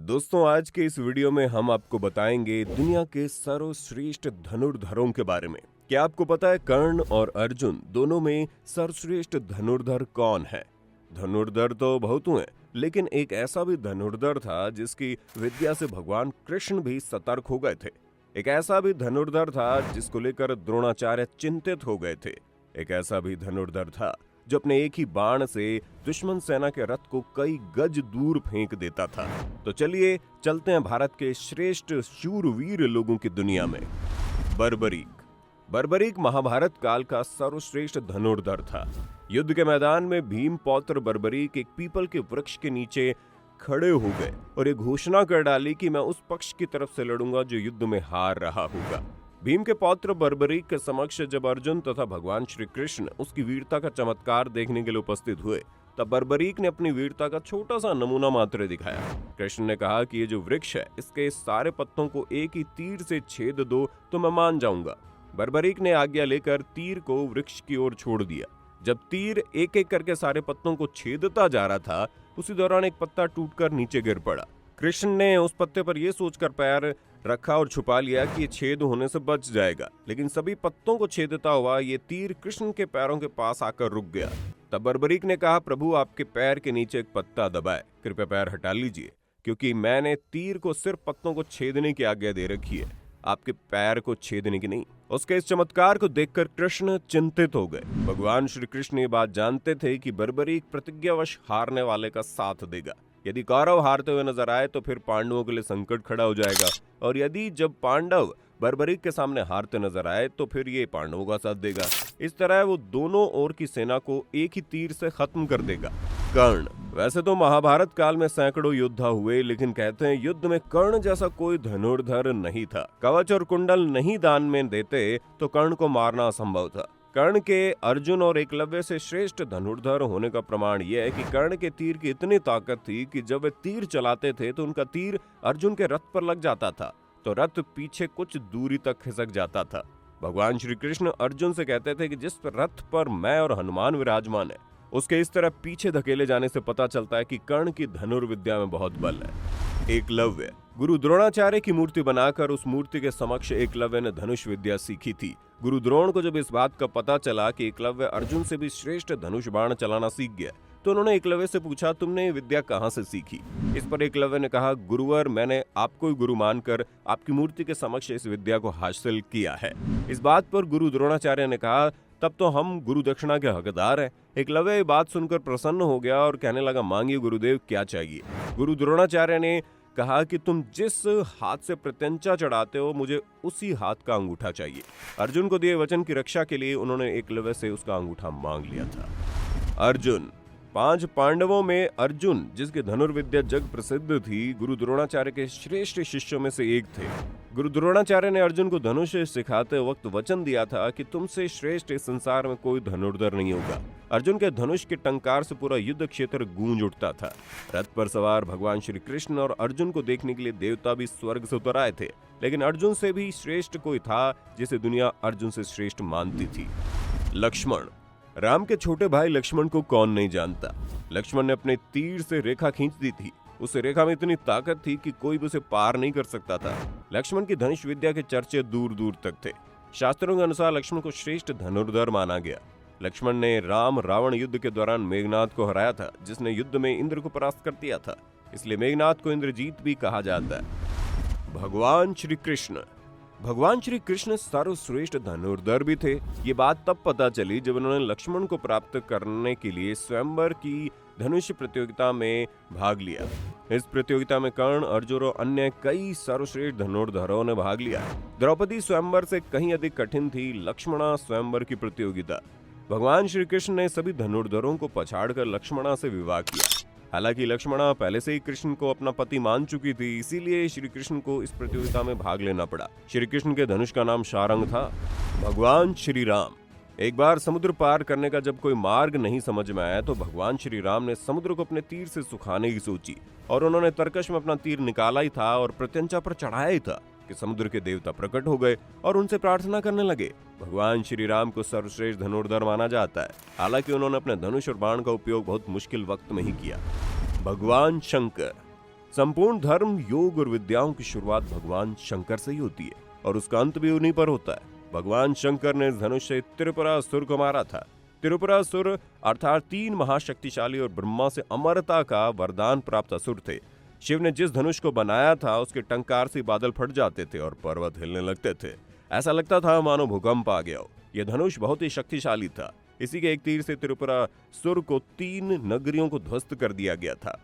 दोस्तों, आज के इस वीडियो में हम आपको बताएंगे दुनिया के सर्वश्रेष्ठ धनुर्धरों के बारे में। क्या आपको पता है कर्ण और अर्जुन दोनों में सर्वश्रेष्ठ धनुर्धर कौन है? धनुर्धर तो बहुत हुए, लेकिन एक ऐसा भी धनुर्धर था जिसकी विद्या से भगवान कृष्ण भी सतर्क हो गए थे। एक ऐसा भी धनुर्धर था जिसको लेकर द्रोणाचार्य चिंतित हो गए थे। एक ऐसा भी धनुर्धर था जो अपने एक ही बाण से दुश्मन सेना के रथ को कई गज दूर फेंक देता था। तो चलिए चलते हैं भारत के श्रेष्ठ शूरवीर लोगों की दुनिया में। बर्बरीक महाभारत काल का सर्वश्रेष्ठ धनुर्धर था। युद्ध के मैदान में भीम पौत्र बर्बरीक एक पीपल के वृक्ष के नीचे खड़े हो गए और ये घोषणा कर डाली कि मैं उस पक्ष की तरफ से लड़ूंगा जो युद्ध में हार रहा होगा। भीम के पौत्र बर्बरीक के समक्ष जब अर्जुन तथा भगवान श्री कृष्ण उसकी वीरता का चमत्कार देखने के लिए उपस्थित हुए, तब बर्बरीक ने अपनी वीरता का छोटा सा नमूना मात्र दिखाया। कृष्ण ने कहा कि ये जो वृक्ष है, इसके सारे पत्तों को एक ही तीर से छेद दो तो मैं मान जाऊंगा। बर्बरीक ने आज्ञा लेकर तीर को वृक्ष की ओर छोड़ दिया। जब तीर एक एक करके सारे पत्तों को छेदता जा रहा था, उसी दौरान एक पत्ता टूटकर नीचे गिर पड़ा। कृष्ण ने उस पत्ते पर यह सोचकर पैर रखा और छुपा लिया कि ये छेद होने से बच जाएगा, लेकिन सभी पत्तों को छेदता हुआ ये तीर कृष्ण के पैरों के पास आकर रुक गया। तब बर्बरीक ने कहा, प्रभु आपके पैर के नीचे एक पत्ता दबाए, कृपया पैर हटा लीजिए, क्योंकि मैंने तीर को सिर्फ पत्तों को छेदने की आज्ञा दे रखी है, आपके पैर को छेदने की नहीं। उसके इस चमत्कार को देखकर कृष्ण चिंतित हो गए। भगवान श्री कृष्ण ये बात जानते थे कि बर्बरीक प्रतिज्ञावश हारने वाले का साथ देगा। यदि कौरव हारते हुए नजर आए तो फिर पांडवों के लिए संकट खड़ा हो जाएगा, और यदि जब पांडव बर्बरीक के सामने हारते नजर आए तो फिर ये पांडवों का साथ देगा। इस तरह वो दोनों ओर की सेना को एक ही तीर से खत्म कर देगा। कर्ण, वैसे तो महाभारत काल में सैकड़ों योद्धा हुए, लेकिन कहते हैं युद्ध में कर्ण जैसा कोई धनुर्धर नहीं था। कवच और कुंडल नहीं दान में देते तो कर्ण को मारना असंभव था। कर्ण के अर्जुन और एकलव्य से श्रेष्ठ धनुर्धर होने का प्रमाण यह है कि कर्ण के तीर की इतनी ताकत थी कि जब वे तीर चलाते थे तो उनका तीर अर्जुन के रथ पर लग जाता था तो रथ पीछे कुछ दूरी तक खिसक जाता था। भगवान श्री कृष्ण अर्जुन से कहते थे कि जिस रथ पर मैं और हनुमान विराजमान है, उसके इस तरह पीछे धकेले जाने से पता चलता है कि कर्ण की धनुर्विद्या में बहुत बल है। एकलव्य, गुरु द्रोणाचार्य की मूर्ति बनाकर उस मूर्ति के समक्ष एकलव्य ने धनुष विद्या सीखी थी। गुरु द्रोण को जब इस बात का पता चला कि एकलव्य अर्जुन से भी श्रेष्ठ धनुष बाण चलाना सीख गया, तो उन्होंने एकलव्य से पूछा, तुमने ये विद्या कहाँ से सीखी? इस पर एकलव्य ने कहा, गुरुवर, मैंने आपको ही गुरु मानकर आपकी मूर्ति के समक्ष इस विद्या को हासिल किया है। इस बात पर गुरु द्रोणाचार्य ने कहा, तब तो हम गुरु दक्षिणा के हकदार हैं। एकलव्य ये बात सुनकर प्रसन्न हो गया और कहने लगा, मांगिए गुरुदेव, क्या चाहिए? गुरु द्रोणाचार्य ने कहा कि तुम जिस हाथ से प्रत्यंचा चढ़ाते हो, मुझे उसी हाथ का अंगूठा चाहिए। अर्जुन को दिए वचन की रक्षा के लिए उन्होंने एकलव्य से उसका अंगूठा मांग लिया था। अर्जुन, 5 पांडवों में अर्जुन, जिसकी धनुर्विद्या जग प्रसिद्ध थी, गुरु द्रोणाचार्य के श्रेष्ठ शिष्यों में से एक थे। गुरु द्रोणाचार्य ने अर्जुन को धनुष सिखाते वक्त वचन दिया था कि तुमसे श्रेष्ठ इस संसार में कोई धनुर्धर नहीं होगा। अर्जुन के धनुष के टंकार से पूरा युद्ध क्षेत्र गूंज उठता था। रथ पर सवार भगवान श्री कृष्ण और अर्जुन को देखने के लिए देवता भी स्वर्ग से उतर आए थे, लेकिन अर्जुन से भी श्रेष्ठ कोई था जिसे दुनिया अर्जुन से श्रेष्ठ मानती थी। लक्ष्मण, राम के छोटे भाई लक्ष्मण को कौन नहीं जानता। लक्ष्मण ने अपने तीर से रेखा खींच दी थी। उस रेखा में इतनी ताकत थी कि कोई भी उसे पार नहीं कर सकता था। लक्ष्मण की धनुष विद्या के चर्चे दूर दूर तक थे। शास्त्रों के अनुसार लक्ष्मण को श्रेष्ठ धनुर्धर माना गया। लक्ष्मण ने राम रावण युद्ध के दौरान मेघनाथ को हराया था, जिसने युद्ध में इंद्र को परास्त कर दिया था, इसलिए मेघनाथ को इंद्रजीत भी कहा जाता है। भगवान श्री कृष्ण सर्वश्रेष्ठ धनुर्धर भी थे। ये बात तब पता चली जब उन्होंने लक्ष्मण को प्राप्त करने के लिए स्वयंवर की धनुष प्रतियोगिता में भाग लिया। इस प्रतियोगिता में कर्ण, अर्जुन और अन्य कई सर्वश्रेष्ठ धनुर्धरों ने भाग लिया। द्रौपदी स्वयंवर से कहीं अधिक कठिन थी लक्ष्मणा स्वयंवर की प्रतियोगिता। भगवान श्री कृष्ण ने सभी धनुर्धरों को पछाड़कर लक्ष्मणा से विवाह किया। हालांकि लक्ष्मणा पहले से ही कृष्ण को अपना पति मान चुकी थी, इसीलिए श्री कृष्ण को इस प्रतियोगिता में भाग लेना पड़ा। श्री कृष्ण के धनुष का नाम शारंग था। भगवान श्री राम, एक बार समुद्र पार करने का जब कोई मार्ग नहीं समझ में आया तो भगवान श्री राम ने समुद्र को अपने तीर से सुखाने की सोची, और उन्होंने तरकश में अपना तीर निकाला ही था और प्रत्यंचा पर चढ़ाया ही था कि समुद्र के देवता प्रकट हो गए और उनसे प्रार्थना करने लगे। भगवान श्री राम को सर्वश्रेष्ठ धनुर्धर माना जाता है। हालांकि उन्होंने अपने धनुष और बाण का उपयोग बहुत मुश्किल वक्त में ही किया। भगवान शंकर, संपूर्ण धर्म, योग और विद्याओं की शुरुआत भगवान शंकर से ही होती है और उसका अंत भी उन्हीं पर होता है। भगवान शंकर ने धनुष से त्रिपुरासुर को मारा था। त्रिपुरासुर अर्थात 3 महाशक्तिशाली और ब्रह्मा से अमरता का वरदान प्राप्त असुर थे। शिव ने जिस धनुष को बनाया था उसके टंकार से बादल फट जाते थे और पर्वत हिलने लगते थे। ऐसा लगता था मानो भूकंप आ गया हो। यह धनुष बहुत ही शक्तिशाली था। इसी के एक तीर से त्रिपुरासुर को 3 नगरियों को ध्वस्त कर दिया गया था।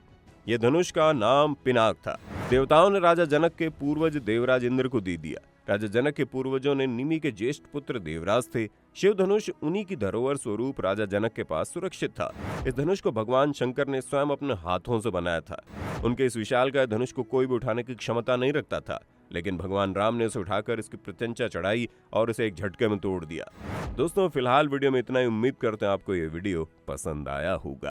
यह धनुष का नाम पिनाक था। देवताओं ने राजा जनक के पूर्वज देवराज इंद्र को दे दिया। राजा जनक के पूर्वजों ने निमि के ज्येष्ठ पुत्र देवराज थे। शिव धनुष उन्हीं की धरोहर स्वरूप राजा जनक के पास सुरक्षित था। इस धनुष को भगवान शंकर ने स्वयं अपने हाथों से बनाया था। उनके इस विशालकाय धनुष को कोई भी उठाने की क्षमता नहीं रखता था, लेकिन भगवान राम ने उसे उठाकर इसकी प्रत्यंचा चढ़ाई और इसे एक झटके में तोड़ दिया। दोस्तों, फिलहाल वीडियो में इतना ही। उम्मीद करते हैं आपको ये वीडियो पसंद आया होगा।